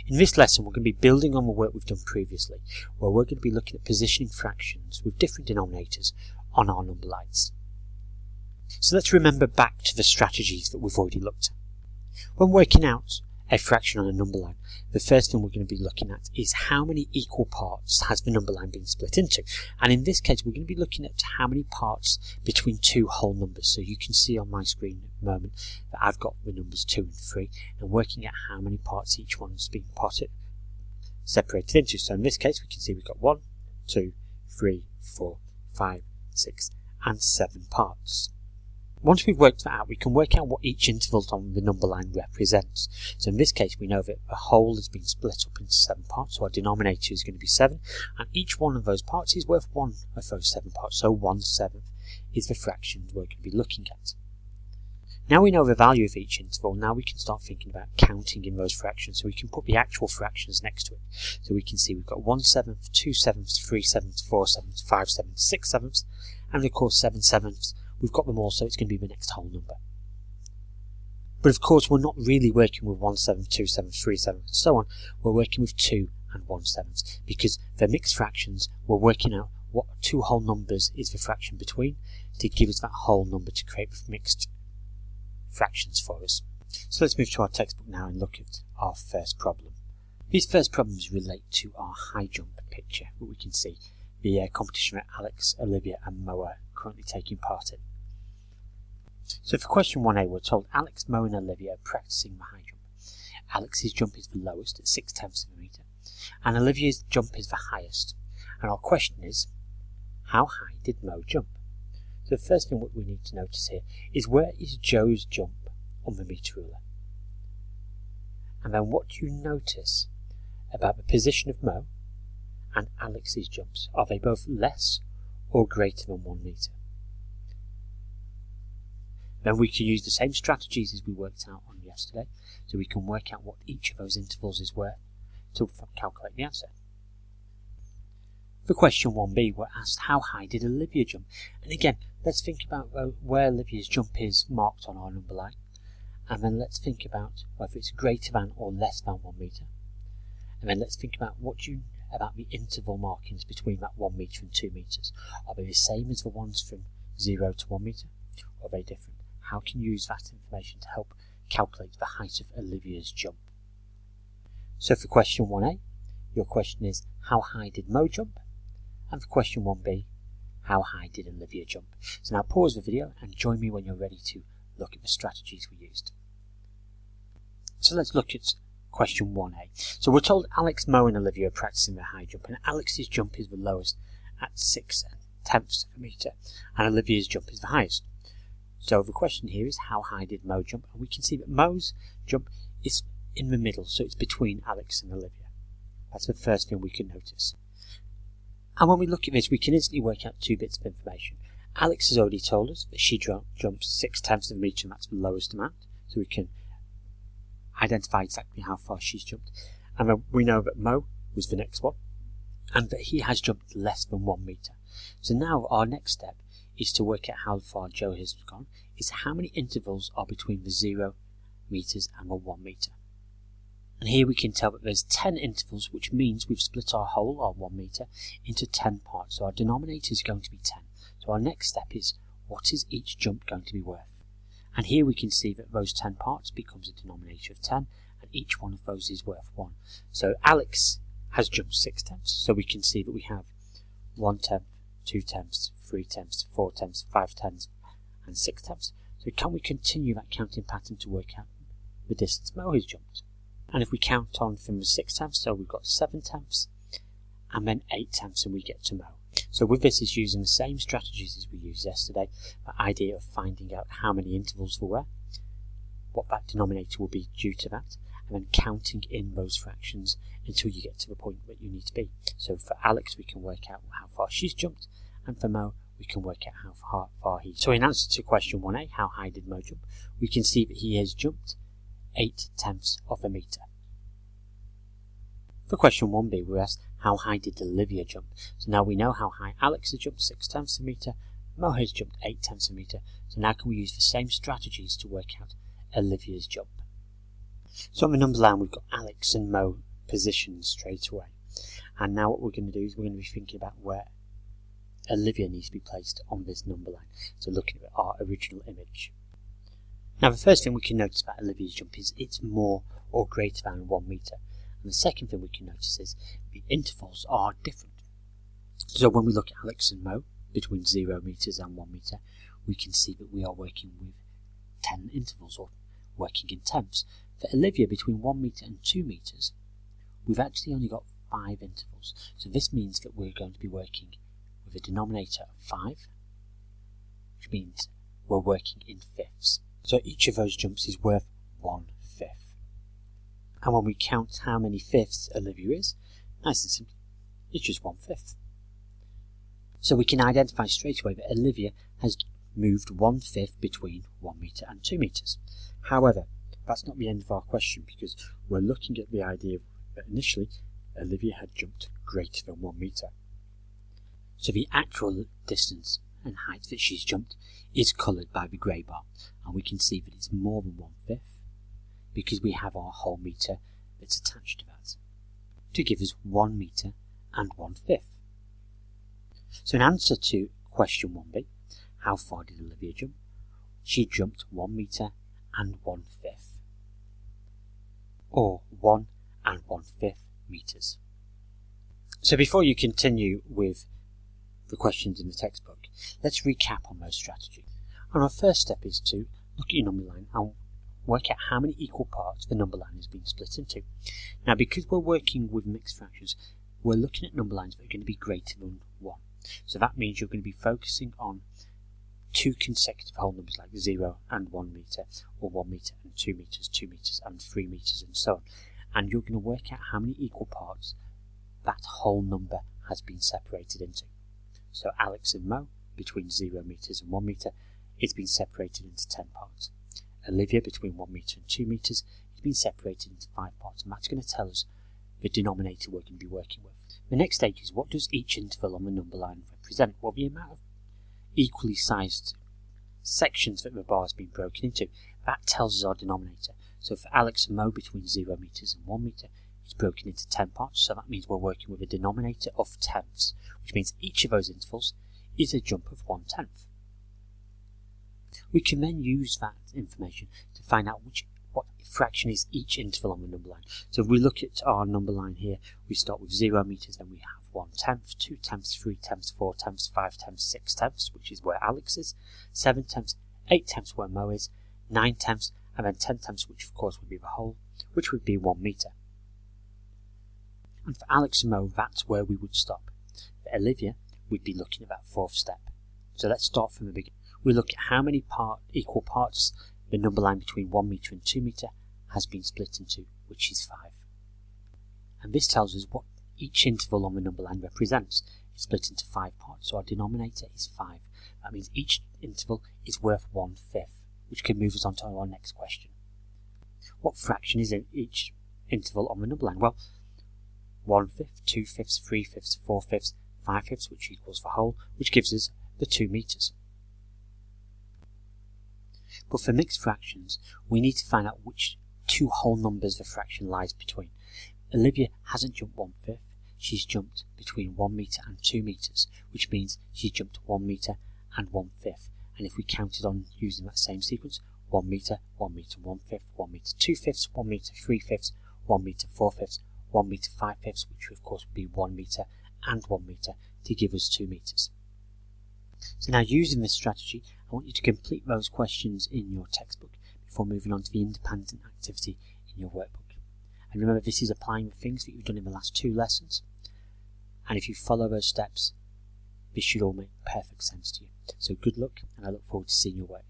In this lesson we're going to be building on the work we've done previously, where we're going to be looking at positioning fractions with different denominators on our number lines. So let's remember back to the strategies that we've already looked at. When working out a fraction on a number line, the first thing we're going to be looking at is how many equal parts has the number line been split into. And in this case we're going to be looking at how many parts between two whole numbers. So you can see on my screen at the moment that I've got the numbers 2 and 3 and working out how many parts each one's been separated into. So in this case we can see we've got 1, 2, 3, 4, 5, 6 and 7 parts. Once we've worked that out, we can work out what each interval on the number line represents. So in this case we know that the whole has been split up into 7 parts, so our denominator is going to be 7, and each one of those parts is worth 1 of those 7 parts, so 1/7 is the fraction we're going to be looking at. Now we know the value of each interval, now we can start thinking about counting in those fractions, so we can put the actual fractions next to it. So we can see we've got 1/7, 2/7, 3/7, 4/7, 5/7, 6/7, and of course 7/7. We've got them all, so it's going to be the next whole number. But of course we're not really working with 1/7, 2/7, 3/7 and so on. We're working with 2 and 1/7 because they're mixed fractions. We're working out what two whole numbers is the fraction between to give us that whole number to create mixed fractions for us. So let's move to our textbook now and look at our first problem. These first problems relate to our high jump picture, where we can see the competition that Alex, Olivia and Mo are currently taking part in. So for question 1a, we're told Alex, Mo and Olivia are practicing the high jump. Alex's jump is the lowest at 6/10 of a metre, and Olivia's jump is the highest. And our question is, how high did Mo jump? So the first thing what we need to notice here is, where is Joe's jump on the metre ruler? And then what do you notice about the position of Mo and Alex's jumps? Are they both less or greater than 1 metre? Then we can use the same strategies as we worked out on yesterday, so we can work out what each of those intervals is worth to calculate the answer. For question 1b, we're asked how high did Olivia jump? And again, let's think about where Olivia's jump is marked on our number line, and then let's think about whether it's greater than or less than 1 metre. And then let's think about about the interval markings between that 1 metre and 2 metres. Are they the same as the ones from 0 to 1 metre, or are they different? How can you use that information to help calculate the height of Olivia's jump? So for question 1a, your question is, how high did Mo jump? And for question 1b, how high did Olivia jump? So now pause the video and join me when you're ready to look at the strategies we used. So let's look at question 1a. So we're told Alex, Mo and Olivia are practicing their high jump, and Alex's jump is the lowest at 6/10 of a metre, and Olivia's jump is the highest. So the question here is, how high did Mo jump? And we can see that Mo's jump is in the middle, so it's between Alex and Olivia. That's the first thing we can notice. And when we look at this, we can instantly work out 2 bits of information. Alex has already told us that she jumps 6/10 of a metre, and that's the lowest amount, so we can identify exactly how far she's jumped. And then we know that Mo was the next one, and that he has jumped less than 1 metre. So now our next step is to work out how far Joe has gone, is how many intervals are between the 0 metres and the 1 metre. And here we can tell that there's 10 intervals, which means we've split our whole, our 1 metre, into 10 parts. So our denominator is going to be 10. So our next step is, what is each jump going to be worth? And here we can see that those 10 parts becomes a denominator of 10, and each one of those is worth 1. So Alex has jumped 6/10, so we can see that we have 1/10, 2/10, 3/10, 4/10, 5/10, and 6/10. So can we continue that counting pattern to work out the distance Mo has jumped? And if we count on from the 6/10, so we've got 7/10, and then 8/10, and we get to Mo. So with this, it's using the same strategies as we used yesterday, the idea of finding out how many intervals there were, what that denominator will be due to that, and then counting in those fractions until you get to the point that you need to be. So for Alex, we can work out how far she's jumped, and for Mo, we can work out how far he. So in answer to question 1a, how high did Mo jump, we can see that he has jumped 8/10 of a metre. For question 1b, we're asked, how high did Olivia jump? So now we know how high Alex has jumped, 6/10 of a metre, Mo has jumped 8/10 of a metre, so now can we use the same strategies to work out Olivia's jump? So on the number line, we've got Alex and Mo positions straight away. And now what we're going to do is we're going to be thinking about where Olivia needs to be placed on this number line. So looking at our original image. Now the first thing we can notice about Olivia's jump is it's more or greater than 1 metre. And the second thing we can notice is the intervals are different. So when we look at Alex and Mo, between 0 metres and 1 metre, we can see that we are working with 10 intervals, or working in tenths. For Olivia, between 1 metre and 2 metres, we've actually only got 5 intervals. So this means that we're going to be working with a denominator of 5, which means we're working in fifths. So each of those jumps is worth 1/5. And when we count how many fifths Olivia is, nice and simple, it's just 1/5. So we can identify straight away that Olivia has moved 1/5 between 1 metre and 2 metres. However, that's not the end of our question, because we're looking at the idea that initially Olivia had jumped greater than 1 metre. So the actual distance and height that she's jumped is coloured by the grey bar, and we can see that it's more than 1/5 because we have our whole metre that's attached to that, to give us 1 metre and 1/5. So in answer to question 1b, how far did Olivia jump? She jumped 1 metre and 1/5, or 1 and 1/5 metres. So before you continue with the questions in the textbook, let's recap on those strategies. And our first step is to look at your number line and work out how many equal parts the number line has been split into. Now, because we're working with mixed fractions, we're looking at number lines that are going to be greater than 1. So that means you're going to be focusing on 2 consecutive whole numbers like 0 and 1 metre, or 1 metre and 2 metres, 2 metres and 3 metres, and so on. And you're going to work out how many equal parts that whole number has been separated into. So Alex and Mo, between 0 metres and 1 metre, it's been separated into 10 parts. Olivia, between 1 metre and 2 metres, it's been separated into 5 parts, and that's going to tell us the denominator we're going to be working with. The next stage is, what does each interval on the number line represent? Well, the amount of equally sized sections that the bar has been broken into, that tells us our denominator. So for Alex and Mo, between 0 metres and 1 metre, it's broken into 10 parts, so that means we're working with a denominator of tenths, which means each of those intervals is a jump of 1/10. We can then use that information to find out what fraction is each interval on the number line. So if we look at our number line here, we start with 0 metres, then we have 1/10, 2/10, 3/10, 4/10, 5/10, 6/10, which is where Alex is, 7/10, 8/10 where Mo is, 9/10, and then 10/10, which of course would be the whole, which would be 1 metre. And for Alex and Mo, that's where we would stop. For Olivia, we'd be looking at that 4th step. So let's start from the beginning. We look at how many equal parts the number line between 1 metre and 2 metre has been split into, which is 5. And this tells us what each interval on the number line represents. It's split into 5 parts, so our denominator is 5. That means each interval is worth 1/5, which can move us on to our next question. What fraction is in each interval on the number line? Well, 1/5, 2/5, 3/5, 4/5, 5/5, which equals the whole, which gives us the 2 metres. But for mixed fractions, we need to find out which 2 whole numbers the fraction lies between. Olivia hasn't jumped 1/5, she's jumped between 1 metre and 2 metres, which means she's jumped 1 metre and 1/5. And if we counted on using that same sequence, 1 metre, 1 metre, 1/5, 1 metre, 2/5, 1 metre, 3/5, 1 metre, 4/5, 1 metre, 5/5, which of course would be 1 metre and 1 metre to give us 2 metres. So now, using this strategy, I want you to complete those questions in your textbook before moving on to the independent activity in your workbook. And remember, this is applying the things that you've done in the last 2 lessons. And if you follow those steps, this should all make perfect sense to you. So good luck, and I look forward to seeing your work.